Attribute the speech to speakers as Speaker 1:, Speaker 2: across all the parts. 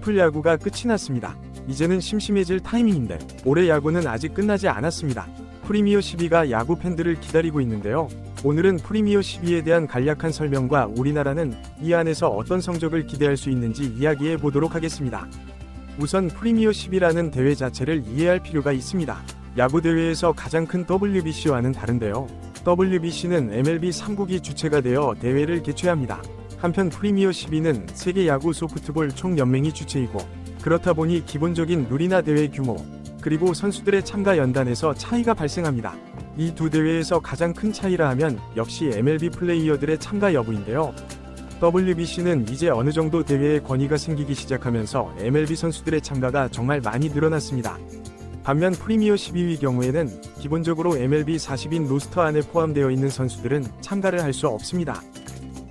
Speaker 1: 트리플 야구가 끝이 났습니다. 이제는 심심해질 타이밍인데 올해 야구는 아직 끝나지 않았습니다. 프리미어 12가 야구 팬들을 기다리고 있는데요. 오늘은 프리미어 12에 대한 간략한 설명과 우리나라는 이 안에서 어떤 성적을 기대할 수 있는지 이야기해 보도록 하겠습니다. 우선 프리미어 12라는 대회 자체를 이해할 필요가 있습니다. 야구 대회에서 가장 큰 WBC와는 다른데요. WBC는 MLB 3국이 주체가 되어 대회를 개최합니다. 한편 프리미어 12는 세계 야구 소프트볼 총연맹이 주체이고, 그렇다 보니 기본적인 룰이나 대회 규모, 그리고 선수들의 참가 연단에서 차이가 발생합니다. 이 두 대회에서 가장 큰 차이라 하면 역시 MLB 플레이어들의 참가 여부인데요. WBC는 이제 어느 정도 대회에 권위가 생기기 시작하면서 MLB 선수들의 참가가 정말 많이 늘어났습니다. 반면 프리미어 12의 경우에는 기본적으로 MLB 40인 로스터 안에 포함되어 있는 선수들은 참가를 할 수 없습니다.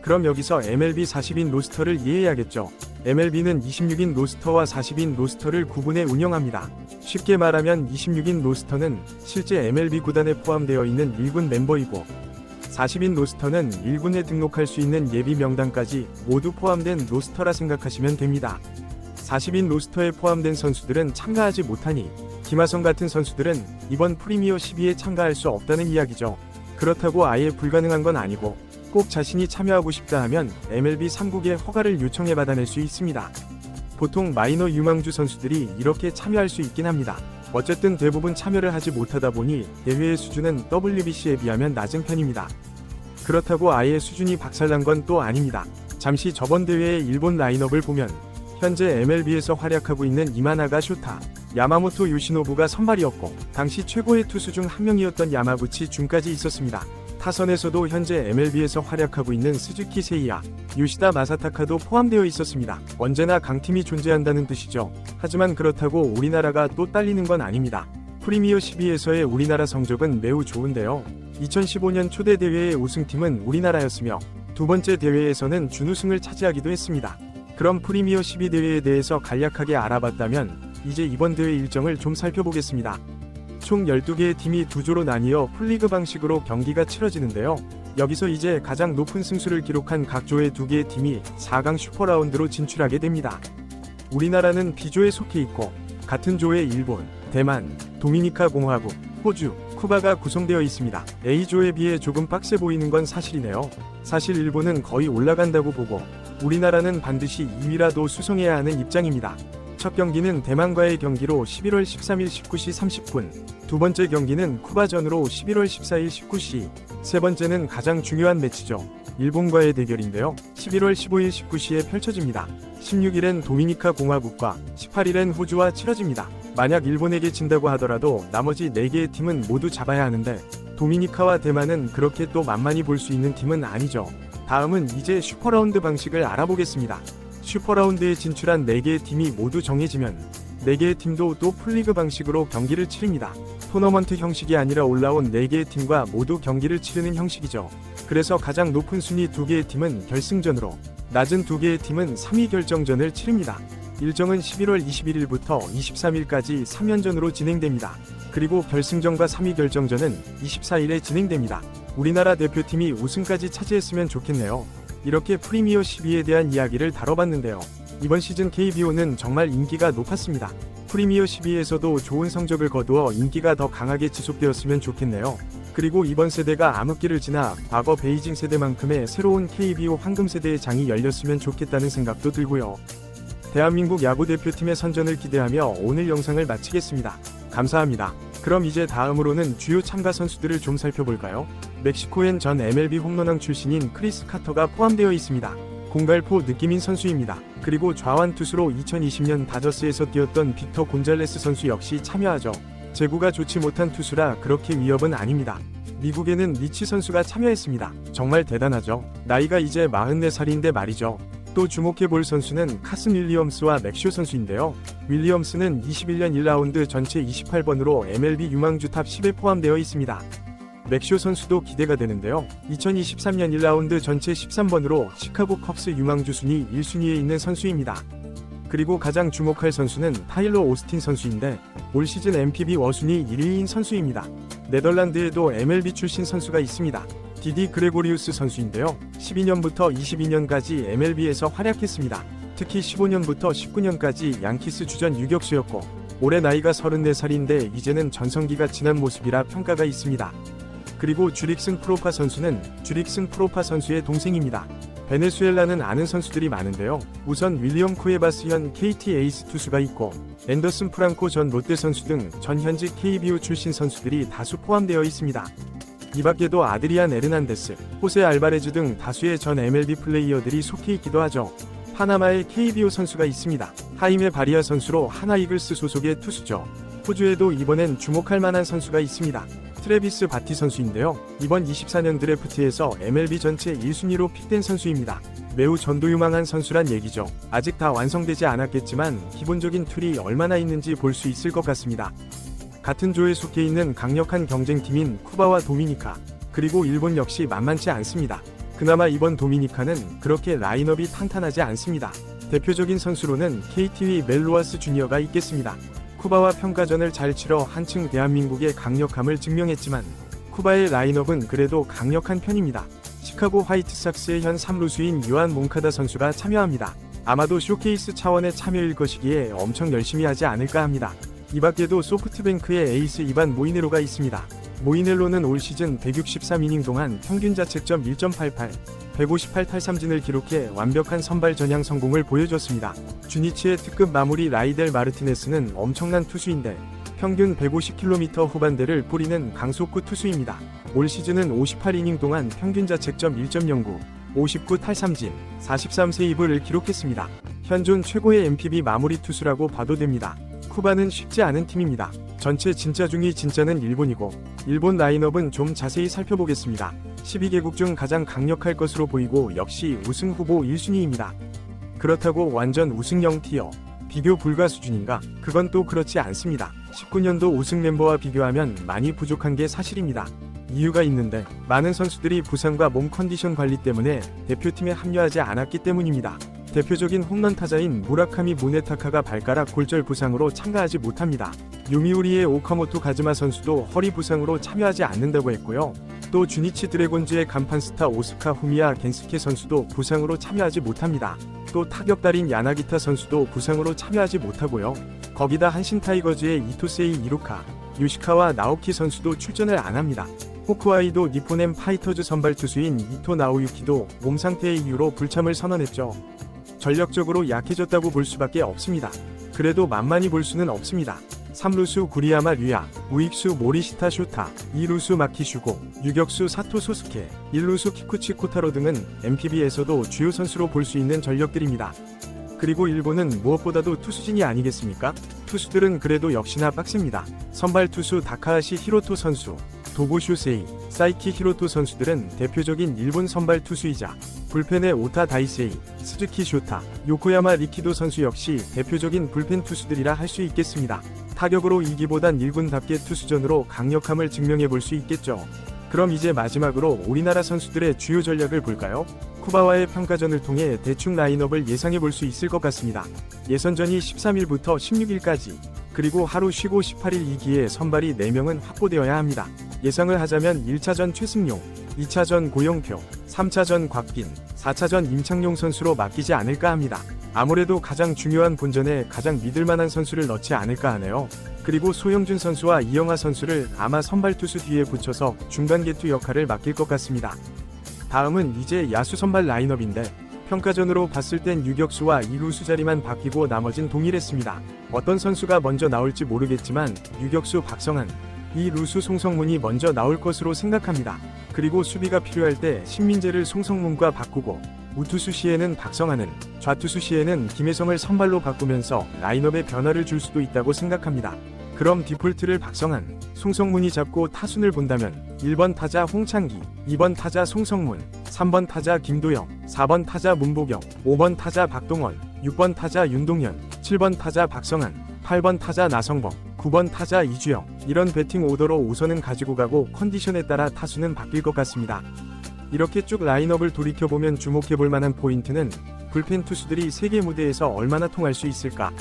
Speaker 1: 그럼 여기서 MLB 40인 로스터를 이해해야겠죠. MLB는 26인 로스터와 40인 로스터를 구분해 운영합니다. 쉽게 말하면 26인 로스터는 실제 MLB 구단에 포함되어 있는 1군 멤버이고, 40인 로스터는 1군에 등록할 수 있는 예비 명단까지 모두 포함된 로스터라 생각하시면 됩니다. 40인 로스터에 포함된 선수들은 참가하지 못하니 김하성 같은 선수들은 이번 프리미어 12에 참가할 수 없다는 이야기죠. 그렇다고 아예 불가능한 건 아니고, 꼭 자신이 참여하고 싶다 하면 MLB 3국의 허가를 요청해 받아낼 수 있습니다. 보통 마이너 유망주 선수들이 이렇게 참여할 수 있긴 합니다. 어쨌든 대부분 참여를 하지 못하다 보니 대회의 수준은 WBC에 비하면 낮은 편입니다. 그렇다고 아예 수준이 박살난 건 또 아닙니다. 잠시 저번 대회의 일본 라인업을 보면 현재 MLB에서 활약하고 있는 이마나가 쇼타, 야마모토 요시노부가 선발이었고, 당시 최고의 투수 중 한 명이었던 야마구치 준까지 있었습니다. 타선에서도 현재 MLB에서 활약하고 있는 스즈키 세이야, 요시다 마사타카도 포함되어 있었습니다. 언제나 강팀이 존재한다는 뜻이죠. 하지만 그렇다고 우리나라가 또 딸리는 건 아닙니다. 프리미어 12에서의 우리나라 성적은 매우 좋은데요. 2015년 초대 대회의 우승팀은 우리나라였으며, 두 번째 대회에서는 준우승을 차지하기도 했습니다. 그럼 프리미어 12 대회에 대해서 간략하게 알아봤다면 이제 이번 대회 일정을 좀 살펴보겠습니다. 총 12개의 팀이 두 조로 나뉘어 풀리그 방식으로 경기가 치러지는데요. 여기서 이제 가장 높은 승수를 기록한 각 조의 2개의 팀이 4강 슈퍼라운드로 진출하게 됩니다. 우리나라는 B조에 속해 있고, 같은 조에 일본, 대만, 도미니카 공화국, 호주, 쿠바가 구성되어 있습니다. A조에 비해 조금 빡세 보이는 건 사실이네요. 사실 일본은 거의 올라간다고 보고, 우리나라는 반드시 2위라도 수성해야 하는 입장입니다. 첫 경기는 대만과의 경기로 11월 13일 19시 30분, 두 번째 경기는 쿠바전으로 11월 14일 19시, 세 번째는 가장 중요한 매치죠. 일본과의 대결인데요. 11월 15일 19시에 펼쳐집니다. 16일엔 도미니카 공화국과 18일엔 호주와 치러집니다. 만약 일본에게 진다고 하더라도 나머지 4개의 팀은 모두 잡아야 하는데, 도미니카와 대만은 그렇게 또 만만히 볼 수 있는 팀은 아니죠. 다음은 이제 슈퍼라운드 방식을 알아보겠습니다. 슈퍼라운드에 진출한 4개의 팀이 모두 정해지면 4개의 팀도 또 풀리그 방식으로 경기를 치릅니다. 토너먼트 형식이 아니라 올라온 4개의 팀과 모두 경기를 치르는 형식이죠. 그래서 가장 높은 순위 2개의 팀은 결승전으로, 낮은 2개의 팀은 3위 결정전을 치릅니다. 일정은 11월 21일부터 23일까지 3연전으로 진행됩니다. 그리고 결승전과 3위 결정전은 24일에 진행됩니다. 우리나라 대표팀이 우승까지 차지했으면 좋겠네요. 이렇게 프리미어 12에 대한 이야기를 다뤄봤는데요. 이번 시즌 KBO는 정말 인기가 높았습니다. 프리미어 12에서도 좋은 성적을 거두어 인기가 더 강하게 지속되었으면 좋겠네요. 그리고 이번 세대가 암흑기를 지나 과거 베이징 세대만큼의 새로운 KBO 황금 세대의 장이 열렸으면 좋겠다는 생각도 들고요. 대한민국 야구 대표팀의 선전을 기대하며 오늘 영상을 마치겠습니다. 감사합니다. 그럼 이제 다음으로는 주요 참가 선수들을 좀 살펴볼까요? 멕시코엔 전 MLB 홈런왕 출신인 크리스 카터가 포함되어 있습니다. 공갈포 느낌인 선수입니다. 그리고 좌완 투수로 2020년 다저스에서 뛰었던 빅터 곤잘레스 선수 역시 참여하죠. 제구가 좋지 못한 투수라 그렇게 위협은 아닙니다. 미국에는 리치 선수가 참여했습니다. 정말 대단하죠. 나이가 이제 44살인데 말이죠. 또 주목해볼 선수는 카슨 윌리엄스와 맥쇼 선수인데요. 윌리엄스는 21년 1라운드 전체 28번으로 MLB 유망주 탑 10에 포함되어 있습니다. 맥쇼 선수도 기대가 되는데요. 2023년 1라운드 전체 13번으로 시카고 컵스 유망주 순위 1순위에 있는 선수입니다. 그리고 가장 주목할 선수는 타일러 오스틴 선수인데 올 시즌 MPB 어순위 1위인 선수입니다. 네덜란드에도 MLB 출신 선수가 있습니다. 디디 그레고리우스 선수인데요. 12년부터 22년까지 MLB에서 활약했습니다. 특히 15년부터 19년까지 양키스 주전 유격수였고 올해 나이가 34살인데 이제는 전성기가 지난 모습이라 평가가 있습니다. 그리고 주릭슨 프로파 선수는 주릭슨 프로파 선수의 동생입니다. 베네수엘라는 아는 선수들이 많은데요. 우선 윌리엄 쿠에바스 현 KT 에이스 투수가 있고 앤더슨 프랑코 전 롯데 선수 등 전 현직 KBO 출신 선수들이 다수 포함되어 있습니다. 이 밖에도 아드리안 에르난데스, 호세 알바레즈 등 다수의 전 MLB 플레이어들이 속해 있기도 하죠. 파나마의 KBO 선수가 있습니다. 하이메 바리아 선수로 하나 이글스 소속의 투수죠. 호주에도 이번엔 주목할 만한 선수가 있습니다. 트래비스 바티 선수인데요. 이번 24년 드래프트에서 MLB 전체 1순위로 픽된 선수입니다. 매우 전도유망한 선수란 얘기죠. 아직 다 완성되지 않았겠지만 기본적인 툴이 얼마나 있는지 볼 수 있을 것 같습니다. 같은 조에 속해 있는 강력한 경쟁팀인 쿠바와 도미니카, 그리고 일본 역시 만만치 않습니다. 그나마 이번 도미니카는 그렇게 라인업이 탄탄하지 않습니다. 대표적인 선수로는 KT의 멜로아스 주니어가 있겠습니다. 쿠바와 평가전을 잘 치러 한층 대한민국의 강력함을 증명했지만 쿠바의 라인업은 그래도 강력한 편입니다. 시카고 화이트삭스의 현 3루수인 유안 몽카다 선수가 참여합니다. 아마도 쇼케이스 차원의 참여일 것이기에 엄청 열심히 하지 않을까 합니다. 이 밖에도 소프트뱅크의 에이스 이반 모이네로가 있습니다. 모이넬로는 올 시즌 163이닝 동안 평균 자책점 1.88, 158 탈삼진을 기록해 완벽한 선발 전향 성공을 보여줬습니다. 주니치의 특급 마무리 라이델 마르티네스는 엄청난 투수인데 평균 150km 후반대를 뿌리는 강속구 투수입니다. 올 시즌은 58이닝 동안 평균 자책점 1.09, 59 탈삼진, 43세이브를 기록했습니다. 현존 최고의 MPB 마무리 투수라고 봐도 됩니다. 쿠바는 쉽지 않은 팀입니다. 전체 진짜 중의 진짜는 일본이고 일본 라인업은 좀 자세히 살펴보겠습니다. 12개국 중 가장 강력할 것으로 보이고 역시 우승 후보 1순위입니다. 그렇다고 완전 우승형 티어, 비교 불가 수준인가? 그건 또 그렇지 않습니다. 19년도 우승 멤버와 비교하면 많이 부족한 게 사실입니다. 이유가 있는데 많은 선수들이 부상과 몸 컨디션 관리 때문에 대표팀에 합류하지 않았기 때문입니다. 대표적인 홈런 타자인 무라카미 무네타카가 발가락 골절 부상으로 참가하지 못합니다. 요미우리의 오카모토 가즈마 선수도 허리 부상으로 참여하지 않는다고 했고요. 또 주니치 드래곤즈의 간판 스타 오스카 후미야 겐스케 선수도 부상으로 참여하지 못합니다. 또 타격달인 야나기타 선수도 부상으로 참여하지 못하고요. 거기다 한신 타이거즈의 이토세이 이루카, 요시카와 나오키 선수도 출전을 안합니다. 호크아이도 니포넴 파이터즈 선발 투수인 이토 나오유키도 몸 상태의 이유로 불참을 선언했죠. 전력적으로 약해졌다고 볼 수밖에 없습니다. 그래도 만만히 볼 수는 없습니다. 3루수 구리야마 류야, 우익수 모리시타 쇼타, 2루수 마키 슈고, 유격수 사토 소스케, 1루수 키쿠치 코타로 등은 MPB에서도 주요 선수로 볼 수 있는 전력들입니다. 그리고 일본은 무엇보다도 투수진이 아니겠습니까? 투수들은 그래도 역시나 빡셉니다. 선발 투수 다카하시 히로토 선수, 도고 슈세이, 사이키 히로토 선수들은 대표적인 일본 선발 투수이자 불펜의 오타 다이세이, 스즈키 쇼타, 요코야마 리키도 선수 역시 대표적인 불펜 투수들이라 할 수 있겠습니다. 타격으로 이기보단 일군답게 투수전으로 강력함을 증명해 볼 수 있겠죠. 그럼 이제 마지막으로 우리나라 선수들의 주요 전략을 볼까요? 쿠바와의 평가전을 통해 대충 라인업을 예상해 볼 수 있을 것 같습니다. 예선전이 13일부터 16일까지, 그리고 하루 쉬고 18일 이기에 선발이 4명은 확보되어야 합니다. 예상을 하자면 1차전 최승용, 2차전 고영표, 3차전 곽빈, 4차전 임창용 선수로 맡기지 않을까 합니다. 아무래도 가장 중요한 본전에 가장 믿을만한 선수를 넣지 않을까 하네요. 그리고 소영준 선수와 이영하 선수를 아마 선발 투수 뒤에 붙여서 중간 개투 역할을 맡길 것 같습니다. 다음은 이제 야수 선발 라인업인데 평가전으로 봤을 땐 유격수와 2루수 자리만 바뀌고 나머진 동일했습니다. 어떤 선수가 먼저 나올지 모르겠지만 유격수 박성환, 2루수 송성문이 먼저 나올 것으로 생각합니다. 그리고 수비가 필요할 때 신민재를 송성문과 바꾸고 우투수 시에는 박성환은, 좌투수 시에는 김혜성을 선발로 바꾸면서 라인업에 변화를 줄 수도 있다고 생각합니다. 그럼 디폴트를 박성환, 송성문이 잡고 타순을 본다면 1번 타자 홍창기, 2번 타자 송성문, 3번 타자 김도영, 4번 타자 문보경, 5번 타자 박동원, 6번 타자 윤동현, 7번 타자 박성환, 8번 타자 나성범, 9번 타자 이주영, 이런 배팅 오더로 우선은 가지고 가고 컨디션에 따라 타수는 바뀔 것 같습니다. 이렇게 쭉 라인업을 돌이켜보면 주목해볼 만한 포인트는 불펜 투수들이 세계 무대에서 얼마나 통할 수 있을까?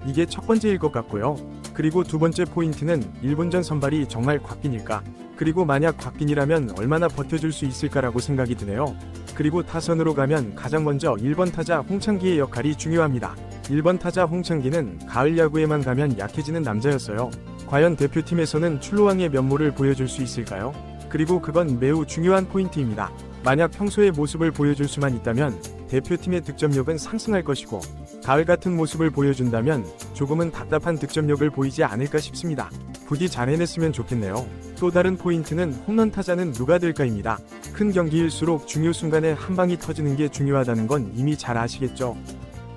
Speaker 1: 이게 첫 번째일 것 같고요. 그리고 두 번째 포인트는 일본전 선발이 정말 곽빈일까? 그리고 만약 곽빈이라면 얼마나 버텨줄 수 있을까라고 생각이 드네요. 그리고 타선으로 가면 가장 먼저 1번 타자 홍창기의 역할이 중요합니다. 1번 타자 홍창기는 가을 야구에만 가면 약해지는 남자였어요. 과연 대표팀에서는 출루왕의 면모를 보여줄 수 있을까요? 그리고 그건 매우 중요한 포인트입니다. 만약 평소의 모습을 보여줄 수만 있다면 대표팀의 득점력은 상승할 것이고, 가을 같은 모습을 보여준다면 조금은 답답한 득점력을 보이지 않을까 싶습니다. 부디 잘 해냈으면 좋겠네요. 또 다른 포인트는 홈런 타자는 누가 될까입니다. 큰 경기일수록 중요 순간에 한 방이 터지는 게 중요하다는 건 이미 잘 아시겠죠.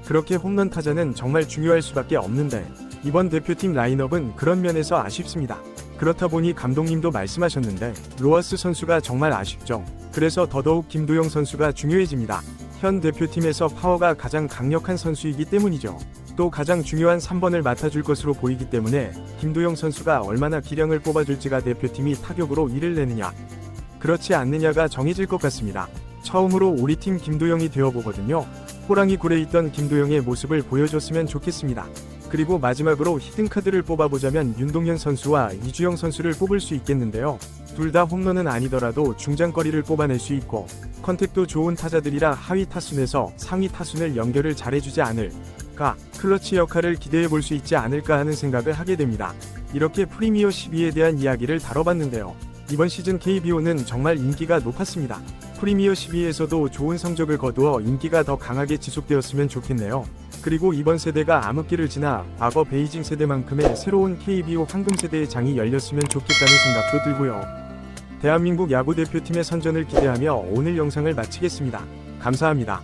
Speaker 1: 그렇게 홈런 타자는 정말 중요할 수밖에 없는데 이번 대표팀 라인업은 그런 면에서 아쉽습니다. 그렇다 보니 감독님도 말씀하셨는데 로하스 선수가 정말 아쉽죠. 그래서 더더욱 김도영 선수가 중요해집니다. 현 대표팀에서 파워가 가장 강력한 선수이기 때문이죠. 또 가장 중요한 3번을 맡아줄 것으로 보이기 때문에 김도영 선수가 얼마나 기량을 뽑아줄지가 대표팀이 타격으로 일을 내느냐, 그렇지 않느냐가 정해질 것 같습니다. 처음으로 우리 팀 김도영이 되어보거든요. 호랑이 굴에 있던 김도영의 모습을 보여줬으면 좋겠습니다. 그리고 마지막으로 히든카드를 뽑아보자면 윤동현 선수와 이주영 선수를 뽑을 수 있겠는데요. 둘 다 홈런은 아니더라도 중장거리를 뽑아낼 수 있고 컨택도 좋은 타자들이라 하위 타순에서 상위 타순을 연결을 잘해주지 않을까, 클러치 역할을 기대해볼 수 있지 않을까 하는 생각을 하게 됩니다. 이렇게 프리미어 12에 대한 이야기를 다뤄봤는데요. 이번 시즌 KBO는 정말 인기가 높았습니다. 프리미어 12에서도 좋은 성적을 거두어 인기가 더 강하게 지속되었으면 좋겠네요. 그리고 이번 세대가 암흑기를 지나 과거 베이징 세대만큼의 새로운 KBO 황금 세대의 장이 열렸으면 좋겠다는 생각도 들고요. 대한민국 야구 대표팀의 선전을 기대하며 오늘 영상을 마치겠습니다. 감사합니다.